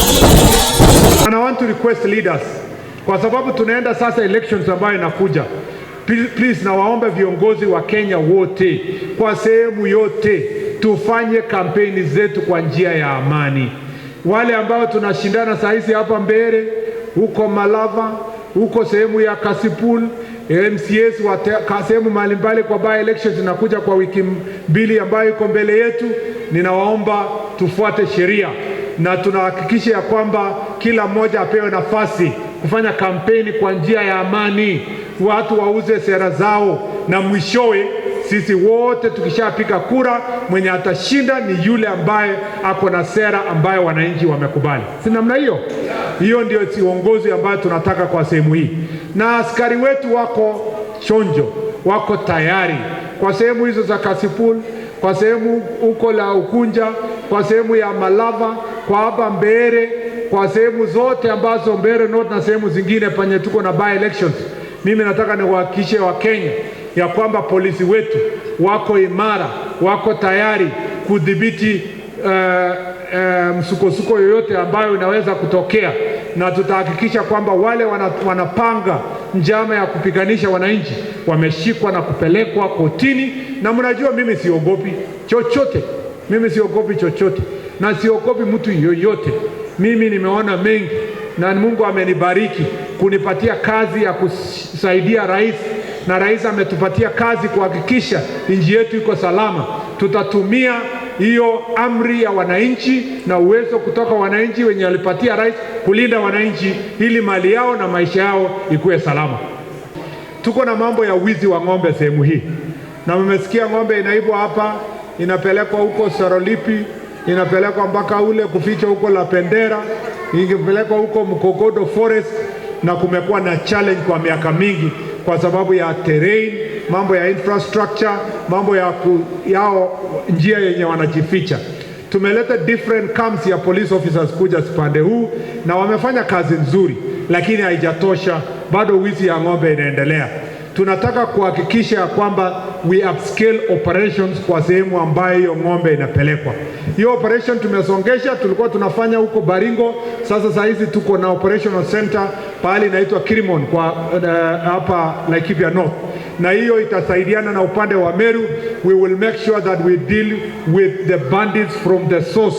And I want to request leaders, kwa sababu tunaenda sasa elections ambayo inakuja. Please, nawaomba viongozi wa Kenya wote kwa sehemu yote tufanye kampeni zetu kwa njia ya amani. Wale ambao tunashindana saa hizi hapa Mbeere, huko Malava, huko sehemu ya Kasipul, MCAs wa sehemu mbalimbali kwa by elections inakuja kwa wiki mbili ambayo iko mbele yetu, ninawaomba tufuate sheria na tunahakikisha ya kwamba kila mmoja apewe nafasi kufanya kampeni kwa njia ya amani, watu wauze sera zao, na mwishowe sisi wote tukishapiga kura, mwenye atashinda ni yule ambaye ako na sera ambayo wananchi wamekubali. Si namna hiyo? Hiyo ndio uongozi ambayo tunataka kwa sehemu hii, na askari wetu wako chonjo, wako tayari kwa sehemu hizo za Kasipul, kwa sehemu huko la Ukunja, kwa sehemu ya Malava, kwa hapa Mbeere, kwa sehemu zote ambazo Mbeere North na sehemu zingine penye tuko na by elections. Mimi nataka niwahakikishie wa Kenya ya kwamba polisi wetu wako imara, wako tayari kudhibiti msukosuko yoyote ambayo inaweza kutokea, na tutahakikisha kwamba wale wanapanga njama ya kupiganisha wananchi wameshikwa na kupelekwa kotini. Na mnajua mimi siogopi chochote, na siogopi mtu yoyote. Mimi nimeona mengi na Mungu amenibariki kunipatia kazi ya kusaidia rais, na rais ametupatia kazi kuhakikisha nchi yetu iko salama. Tutatumia hiyo amri ya wananchi na uwezo kutoka wananchi wenye alipatia rais kulinda wananchi ili mali yao na maisha yao ikuwe salama. Tuko na mambo ya wizi wa ng'ombe sehemu hii, na mmesikia ng'ombe inaibwa hapa, inapelekwa huko Sorolipi, inapelekwa mpaka ule kuficha huko La Pendera, ingepelekwa huko Mkogodo Forest, na kumekuwa na challenge kwa miaka mingi kwa sababu ya terrain, mambo ya infrastructure, mambo ya yao njia yenye wanajificha. Tumeleta different camps ya police officers kuja pande huu na wamefanya kazi nzuri, lakini haijatosha, bado wizi ya ng'ombe inaendelea. Tunataka kuhakikisha kwamba we upscale operations kwa sehemu ambayo hiyo ng'ombe inapelekwa. Hiyo operation tumesongesha, tulikuwa tunafanya huko Baringo, sasa hizi tuko na operational center pahali inaitwa Kirimon kwa hapa Laikipia North, na hiyo itasaidiana na upande wa Meru. We will make sure that we deal with the bandits from the source.